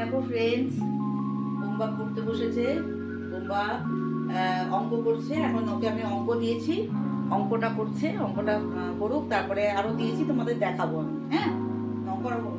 দেখো ফ্রেন্ডস, বোম্বা পড়তে বসেছে। বোম্বা অঙ্ক করছে। এখন ওকে আমি অঙ্ক দিয়েছি, অঙ্কটা করছে। অঙ্কটা করুক, তারপরে আরো দিয়েছি তোমাদের দেখাবো আমি। হ্যাঁ, অঙ্ক করো।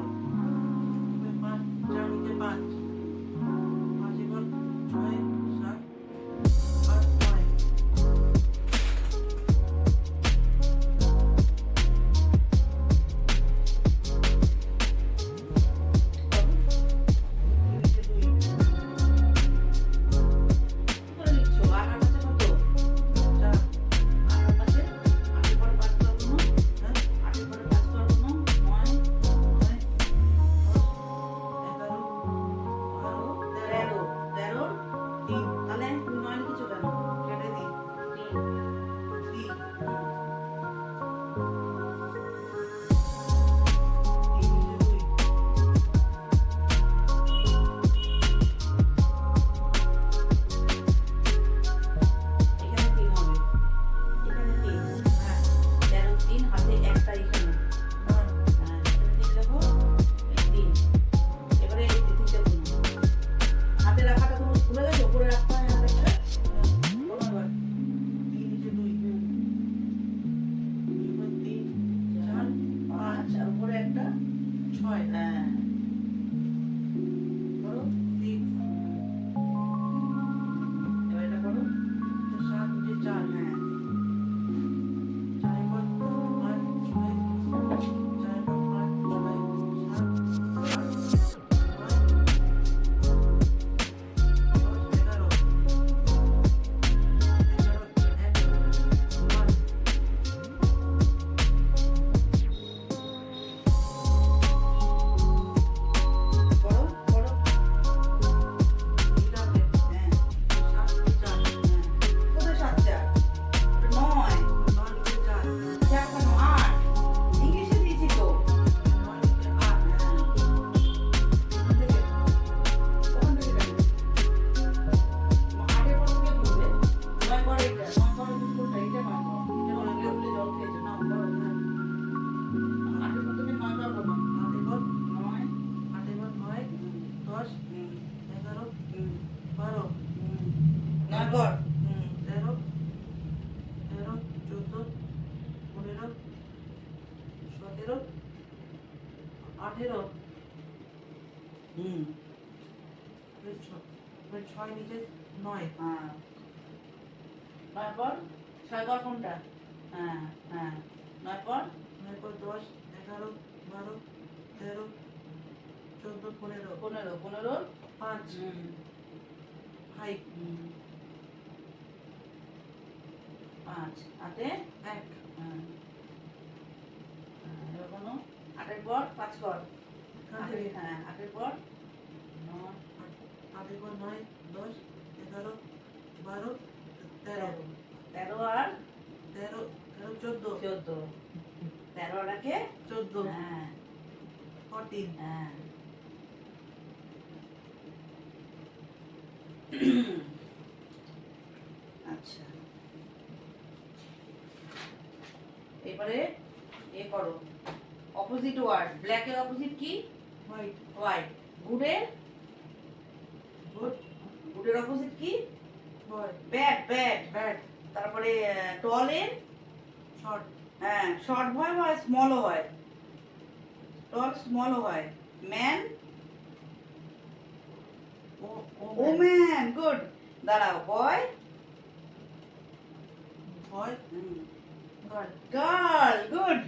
ছয় নিচে নয়। নয় পর ছয় পর কোনটা? হ্যাঁ হ্যাঁ, নয় পর 10, 11, 12, 13, 14, 15, 15 5, 5, 5 হাতে 1, এবার কোনো 8 পর 5 কর। হ্যাঁ 8 পর 8 পর 9, 10, 11, 12, 13, 13 আর 13, 14, 13 আর একে 14, হ্যাঁ 14, হ্যাঁ। আচ্ছা, এবারে এ করো অপোজিট ওয়ার্ড। ব্ল্যাক এর অপোজিট কি? হোয়াইট। হোয়াইট। গুডের গুড। গুডের অপোজিট কি? বয়। Bad bad. ব্যাড। তারপরে টল এর শর্ট। হ্যাঁ, শর্ট হয় বা স্মলও হয়। টল স্মলও হয়। Man woman. গুড। দাঁড়াও, boy boy girl. Girl. Good.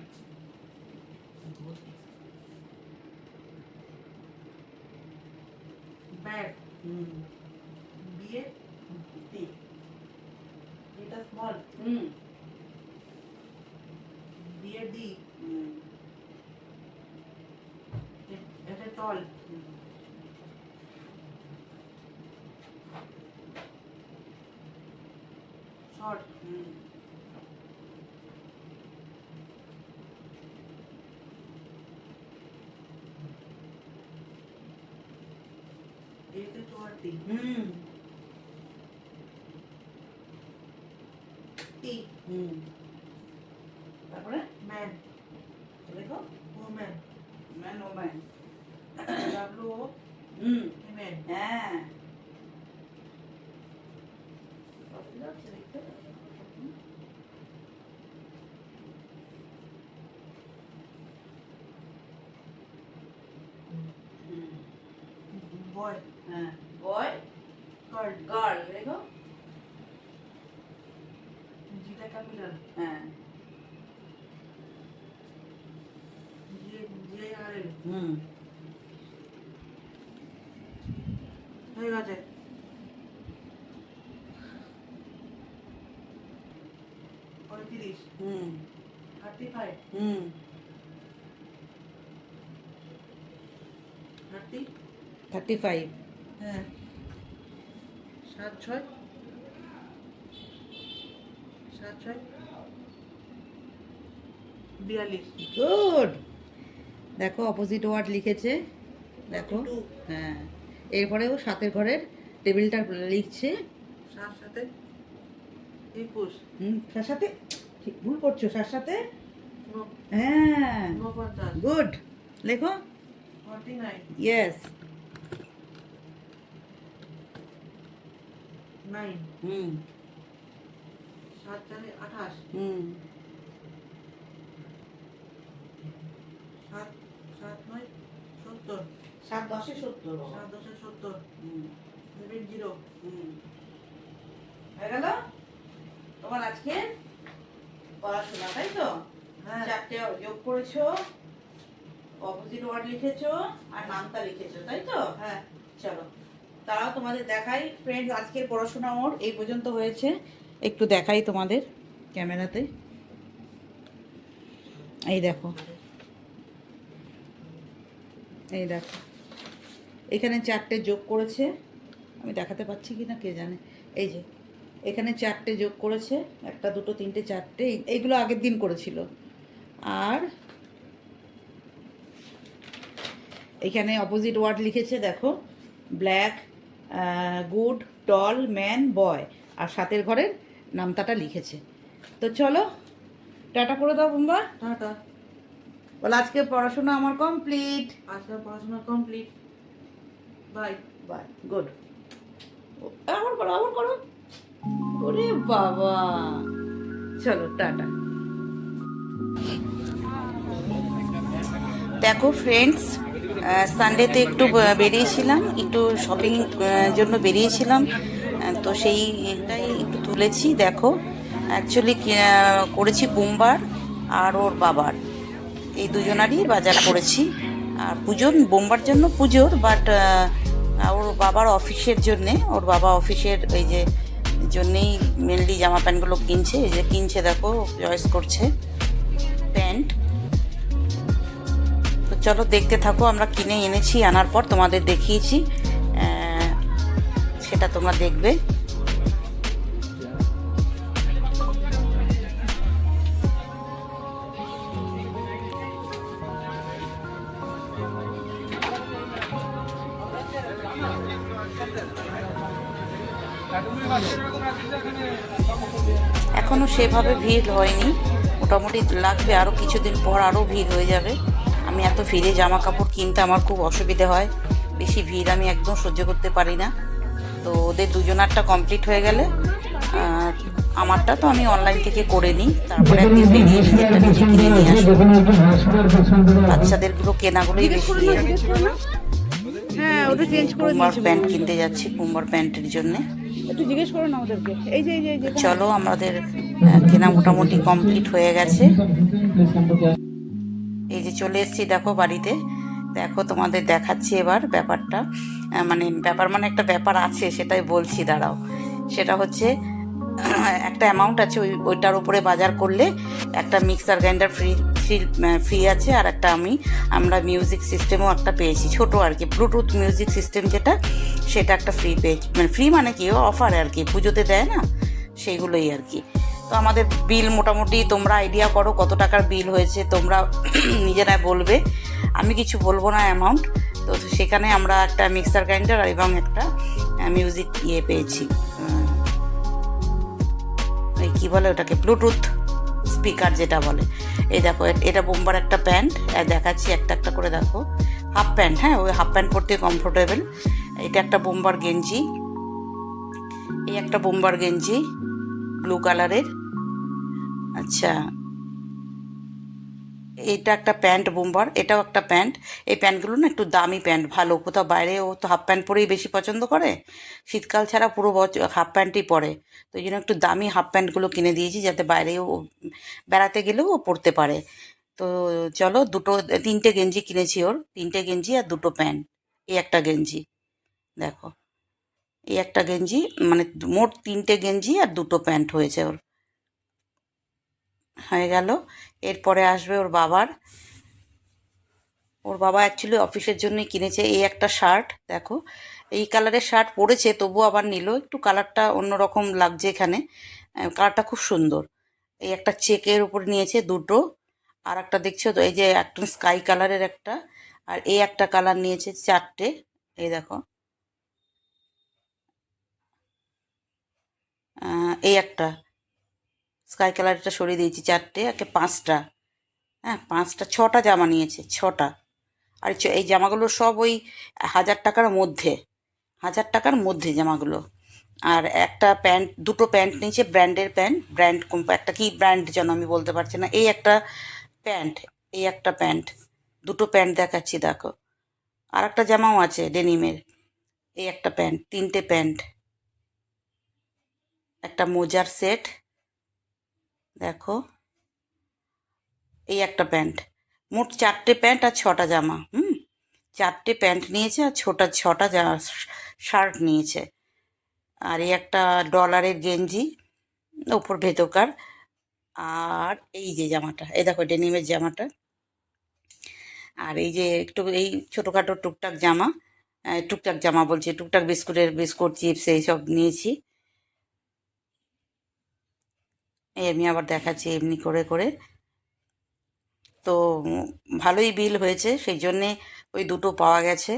Bad. বিয়ে ডি। এটা স্মল। বিয়ে ডি। এটা টল। শর্ট। এতে চুয়াটি। টি। তারপরে ম্যান। দেখো, woman. Man woman. W O হুম ফিমেল। হ্যাঁ অসুবিধা হচ্ছে দেখতে? হুম, বয়। হ্যাঁ বয় গার্ল। গার্ল দেখো। জিটা ক্যাপিটাল। হ্যাঁ জে আর এল। হুম হয়ে গেছে। 35, হুম 35, হুম 30, 35 হ্যাঁ 7, 6, 7, 6, 42, গুড। দেখো অপোজিট ওয়ার্ড লিখেছে দেখো। 42, হ্যাঁ এরপরে ও সাতের ঘরের টেবিলটা লিখছে। 7, 7, 21, তার সাথে ঠিক ভুল করছো, তার সাথে 49, হ্যাঁ 49, গুড লেখো 49, ইয়েস 9, হুম 7, 4, 28, হুম 7, 7, 9, 70, 7 10 70 7, 10, 70, হুম 70, হুম হয়ে গেল তোমার আজকে পড়াশোনা, তাই তো? হ্যাঁ চারটে যোগ করেছো, অপোজিট ওয়ার্ড লিখেছো আর নামটা লিখেছো, তাই তো? হ্যাঁ চলো তারাও তোমাদের দেখাই ফ্রেন্ডস। আজকের পড়াশোনা ওর এই পর্যন্ত হয়েছে, একটু দেখাই তোমাদের ক্যামেরাতে। এই দেখো এই দেখো এখানে চারটে যোগ করেছে, আমি দেখাতে পাচ্ছি কি না কে জানে। এই যে এখানে চারটে যোগ করেছে, একটা দুটো তিনটে চারটে, এইগুলো আগের দিন করেছিল। আর এখানে অপোজিট ওয়ার্ড লিখেছে দেখো, ব্ল্যাক, গুড, টল, ম্যান, বয়, আর সাতের ঘরের নামতাটা লিখেছে। তো চলো টাটা করে দাও বুম্বা। টাটা। বলে আজকে পড়াশোনা আমার কমপ্লিট। আজকে পড়াশোনা কমপ্লিট। বাই। Bye good. আবার করো আবার করো। ওরে বাবা, চলো টাটা। দেখো ফ্রেন্ডস, সানডেতে একটু বেরিয়েছিলাম, একটু শপিং জন্য বেরিয়েছিলাম, তো সেইটাই একটু তুলেছি। দেখো অ্যাকচুয়ালি করেছি বুম্বার আর ওর বাবার, এই দুজনারই বাজার করেছি। আর পুজোর বোম্বার জন্য পুজোর, বাট ওর বাবার অফিসের জন্যে, ওর বাবা অফিসের এই যে জন্যেই মেনলি জামা প্যান্টগুলো কিনছে। এই যে কিনছে দেখো, চয়েস করছে প্যান্ট। তো চলো দেখতে থাকো, আমরা কিনে এনেছি, আনার পর তোমাদের দেখিয়েছি, সেটা তোমরা দেখবে। এখনো সেভাবে ভিড় হয়নি, মোটামুটি লাগবে আরও কিছুদিন পর, আরও ভিড় হয়ে যাবে। আমি এত ভিড়ে জামা কাপড় কিনতে আমার খুব অসুবিধে হয়, বেশি ভিড় আমি একদম সহ্য করতে পারি না। তো ওদের দুজনারটা কমপ্লিট হয়ে গেলে আমারটা তো আমি অনলাইন থেকে করে নিই, তারপরে একদিন বেরিয়ে নিজেরটা নিজে কিনে নিয়ে আসবো। বাচ্চাদেরগুলো কেনাগুলোই বেশি। হ্যাঁ ওটা চেঞ্জ করে পুম্বার দিয়েছি। প্যান্ট কিনতে যাচ্ছি পুম্বার প্যান্টের জন্যে। একটু জিজ্ঞেস করো না ওদেরকে। এই যে চলো আমাদের কেনা মোটামুটি কমপ্লিট হয়ে গেছে। এই যে চলে এসেছি দেখো বাড়িতে। দেখো তোমাদের দেখাচ্ছি এবার ব্যাপারটা, ব্যাপার মানে একটা ব্যাপার আছে, সেটাই বলছি, দাঁড়াও। সেটা হচ্ছে একটা অ্যামাউন্ট আছে, ওইটার উপরে বাজার করলে একটা মিক্সার গ্রাইন্ডার ফ্রি আছে, আর একটা আমরা মিউজিক সিস্টেমও একটা পেয়েছি, ছোট আর কি, ব্লুটুথ মিউজিক সিস্টেম যেটা, সেটা একটা ফ্রি পেয়েছি। ফ্রি মানে কি, অফার আর কি, পুজোতে দেয় না, সেইগুলোই আর কি। তো আমাদের বিল মোটামুটি তোমরা আইডিয়া করো কত টাকার বিল হয়েছে, তোমরা নিজেরাই বলবে, আমি কিছু বলবো না অ্যামাউন্ট। তো সেখানে আমরা একটা মিক্সার গ্রাইন্ডার এবং একটা মিউজিক পেয়েছি, এই কী বলে ওটাকে, ব্লুটুথ স্পিকার যেটা বলে। এই দেখো এটা বোম্বার একটা প্যান্ট, দেখাচ্ছি একটা একটা করে দেখো, হাফ প্যান্ট, হ্যাঁ ওই হাফ প্যান্ট পরতে কমফোর্টেবল। এটা একটা বোম্বার গেঞ্জি, এই একটা বোম্বার গেঞ্জি ব্লু কালারের। আচ্ছা, এটা একটা প্যান্ট বোম্বার, এটাও একটা প্যান্ট। এই প্যান্টগুলো না একটু দামি প্যান্ট, ভালো। কোথাও বাইরে ও তো হাফ প্যান্ট পরেই বেশি পছন্দ করে, শীতকাল ছাড়া পুরো বছর হাফ প্যান্টই পরে। তো এই জন্য একটু দামি হাফ প্যান্টগুলো কিনে দিয়েছি, যাতে বাইরেও বেড়াতে গেলেও ও পরতে পারে। তো চলো, তিনটে গেঞ্জি কিনেছি ওর, তিনটে গেঞ্জি আর দুটো প্যান্ট। এই একটা গেঞ্জি দেখো, এই একটা গেঞ্জি, মানে মোট তিনটে গেঞ্জি আর দুটো প্যান্ট হয়েছে ওর, হয়ে গেল। এরপরে আসবে ওর বাবা অ্যাকচুয়ালি অফিসের জন্যই কিনেছে এই একটা শার্ট। দেখো, এই কালারের শার্ট পরেছে, তবু আবার নিল, একটু কালারটা অন্যরকম লাগছে এখানে, কালারটা খুব সুন্দর। এই একটা চেকের উপর নিয়েছে দুটো, আর একটা দেখছো তো এই যে একটা স্কাই কালারের একটা, আর এই একটা কালার নিয়েছে চারটে। এই দেখো, এই একটা স্কাই কালারটা সরিয়ে দিয়েছি, চারটে, একে পাঁচটা, হ্যাঁ পাঁচটা, ছটা জামা নিয়েছে, ছটা। আর এই জামাগুলো সব ওই 1000 টাকার মধ্যে, 1000 টাকার মধ্যে জামাগুলো। আর একটা প্যান্ট, দুটো প্যান্ট নিয়েছে, ব্র্যান্ডের প্যান্ট, একটা কি ব্র্যান্ড যেন আমি বলতে পারছি না। এই একটা প্যান্ট, এই একটা প্যান্ট, দুটো প্যান্ট দেখাচ্ছি দেখো। আর একটা জামাও আছে ডেনিমের, এই একটা প্যান্ট, তিনটে প্যান্ট, একটা মোজার সেট দেখো, এই একটা প্যান্ট, মোট চারটে প্যান্ট আর ছটা জামা। চারটে প্যান্ট নিয়েছে আর ছটা শার্ট নিয়েছে। আর এই একটা ডলারের গেঞ্জি, ওপর ভেতরকার। আর এই যে জামাটা, এই দেখো ডেনিমের জামাটা। আর এই যে একটু এই ছোটোখাটো টুকটাক জামা বলছি, টুকটাক বিস্কুট চিপস এইসব নিয়েছি। এই আমি আবার দেখাচ্ছি এমনি করে করে। তো ভালোই বিল হয়েছে, সেই জন্যে ওই দুটো পাওয়া গেছে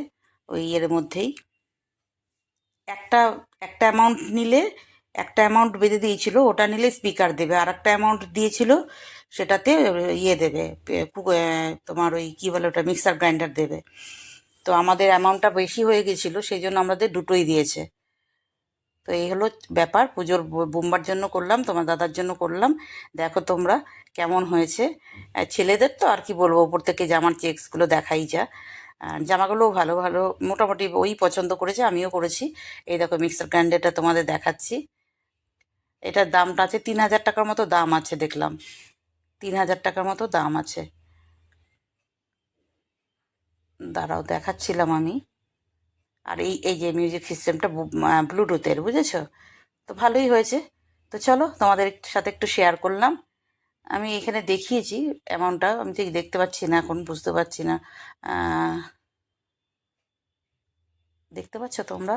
ওই এর মধ্যেই। একটা একটা অ্যামাউন্ট নিলে, একটা অ্যামাউন্ট বেঁধে দিয়েছিল, ওটা নিলে স্পিকার দেবে, আর একটা অ্যামাউন্ট দিয়েছিল সেটাতে ইয়ে দেবে, তোমার ওই কী বলে ওটা, মিক্সার গ্রাইন্ডার দেবে। তো আমাদের অ্যামাউন্টটা বেশি হয়ে গেছিলো, সেই জন্য আমাদের দুটোই দিয়েছে। তো এই হলো ব্যাপার, পুজোর বোমবার জন্য করলাম, তোমার দাদার জন্য করলাম। দেখো তোমরা কেমন হয়েছে। ছেলেদের তো আর কি বলবো, ওপর থেকে জামার চেক্সগুলো দেখাই যা। জামাগুলো ভালো ভালো, মোটামুটি ওই পছন্দ করেছে, আমিও করেছি। এই দেখো মিক্সার গ্রাইন্ডারটা তোমাদের দেখাচ্ছি, এটার দামটা আছে 3000 টাকার মতো দাম আছে, দেখলাম 3000 টাকার মতো দাম আছে। দাঁড়াও দেখাচ্ছিলাম আমি। আর এই এই যে মিউজিক সিস্টেমটা ব্লুটুথের, বুঝেছো? তো ভালোই হয়েছে। তো চলো তোমাদের সাথে একটু শেয়ার করলাম। আমি এখানে দেখিয়েছি অ্যামাউন্টটা, আমি ঠিক দেখতে পাচ্ছি না এখন, বুঝতে পারছি না। দেখতে পাচ্ছ তোমরা?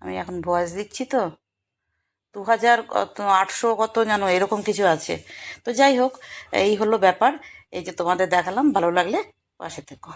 আমি এখন ভয়েস দিচ্ছি তো, 2800 কত জানো এরকম কিছু আছে। তো যাই হোক, এই হলো ব্যাপার। এই যে তোমাদের দেখালাম, ভালো লাগলে পাশে থেকো।